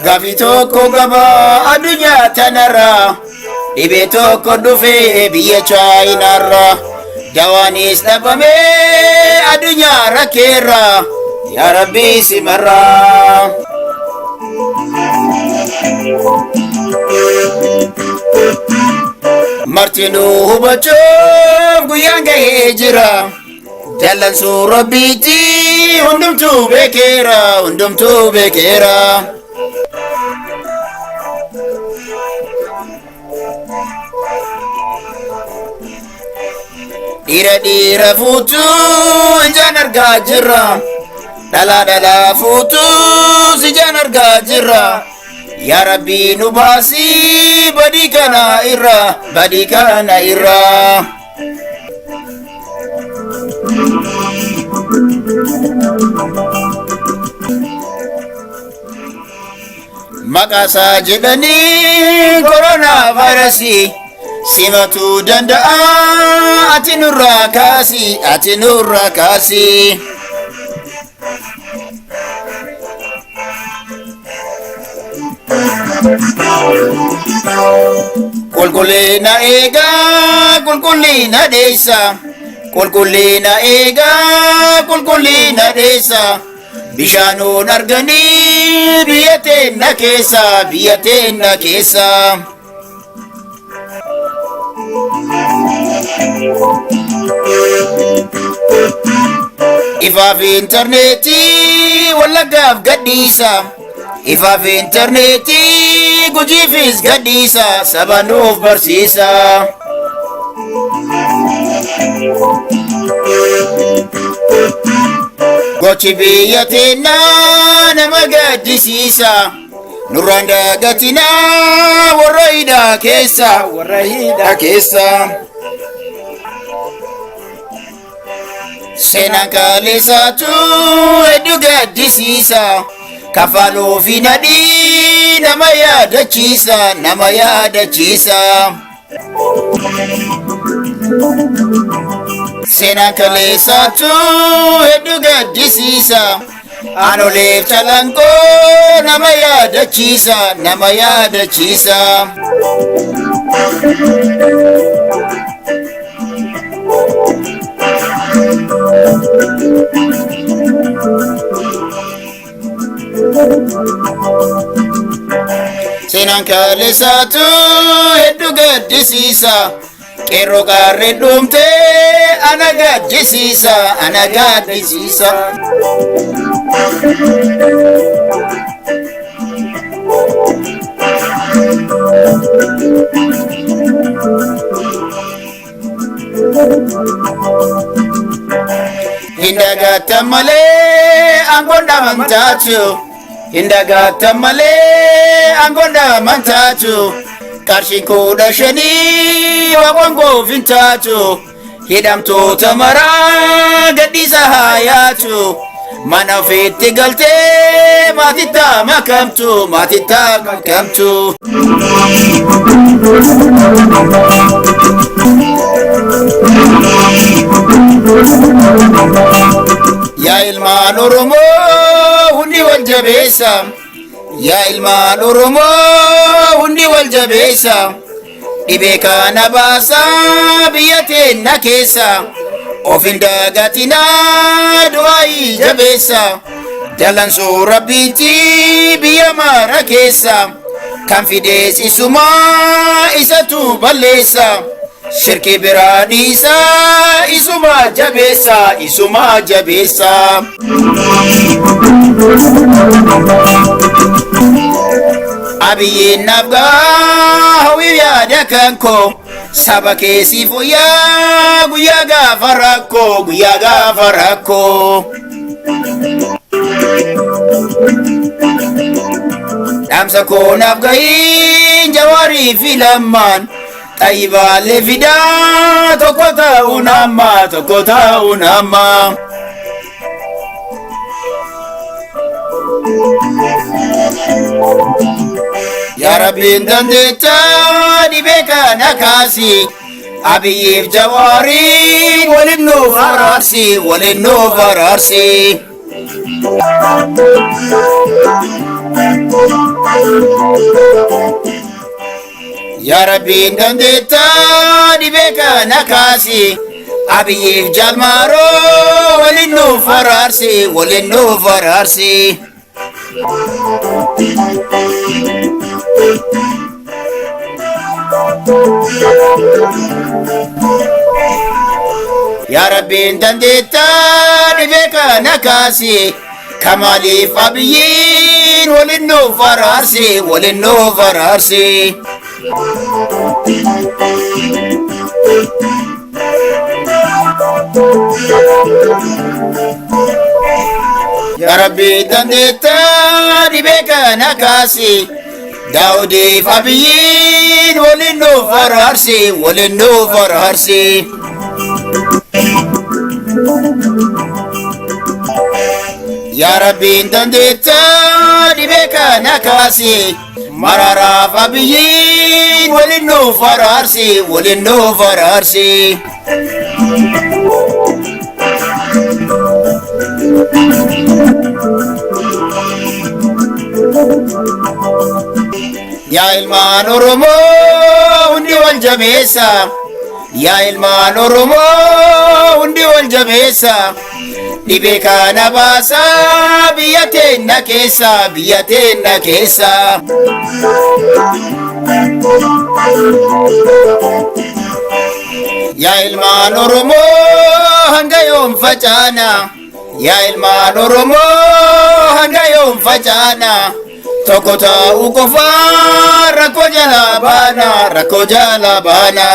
Gaafi tokko gaba addunyaa tanarra dhibee tokko dhufe biyya chaayinaarra dawaanis dhabame addunyaa rakkeerra yaa Rabbi simarra. Martinuu hubachuuf guyyaan gahee jira. Dallansuu Rabbiitii hundumtuu beekeera. Dhiira fuutuu ijaan argaa jirra. Dhala fuutuu ijaan argaa jirra. Yaa Rabbi nu baasii badii kana irra. Maqaasaa jedhanii koronaa vaayirasii simatuu danda'a ati nurraa kaasi. Qulqullina eegaa qulqullina dheessa bishaanuun arganii biyya teenna keessa. Ifaaf intarneetii wallaggaaf gadhiisa. Ifaaf intarneetii gujiifis gadhiisa. Saba nuuf barsiisa. Gochi biyya teennaa nama gaddisiisa. Nurraan dagatinaa warra hidhaa keessa. Seenaan kaleessaatu hedduu gaddisiisa. Kafaluu fi nadhii nama yaadachiisa. Seenaan kaleessaatu hedduu gaddisiisa. Anoleef calaanqoo nama yaadachiisa. Seenaan kaleessaatu hedduu gaddisiisa. Qeerroo qarree dhumtee ana gaddisiisa. Hindagatan malee angoon dhamantaatu. Qarshiin 15 waaqoon goofiin taatu. Hidhamtoota maraa gadhiisa haayaatu. Mana ofiitti galtee maatiitti makamtu. Yaa ilmaan Oromoo hundi wal jabeessa. Dhibee kana baasaa biyya teenna keessa. Of hin dagatinaa du'aa jabeessa. Dallansuu Rabbiitii biyya mara keessa. Kan fidees isumaa isatu balleessa. Shirki biraa dhiisaa isuma jabeessa. Abiyyiin nafgaa hawwii yaada kanko. Saba keessi fuyyaa guyyaa gaafa rakkoo. Dhaamsa koonaaf gahiin jawaarii fi lammaan. Tayyibaalee fidaa tokko ta'uun amma. yaa Rabbiin dandeettaa dhibee kana kaasi abiyyiif jawaarii waliin nuuf araarsi waliin nuuf araarsi. yaa Rabbiin dandeettaa dhibee kana kaasi abiyyiif jalmaaroo waliin nuuf araarsi waliin nuuf araarsi. yaa Rabbiin dandeettaa dhibee kana kaasi kamaaliif abiyyiin waliin nuuf araarsi waliin nuuf araarsi. yaa Rabbiin dandeettaa dhibee kana kaasi Daawudiif abiyyiin waliin nuuf araarsi waliin nuuf araarsi. yaa Rabbiin dandeettaa dhibee kana kaasi mararaaf abiyyiin waliin nuuf araarsi waliin nuuf araarsi. yaa ilmaan Oromoo hundi wal jabeessa yaa ilmaan Oromoo hundi wal jabeessa dhibee kana baasaa biyya teenna keessa biyya teenna keessa. yaa ilmaan Oromoo hanga yoom facaana yaa ilmaan Oromoo hanga yoom facaana tokko ta'uu qofaa rakkoo jalaa baana rakkoo jalaa baana.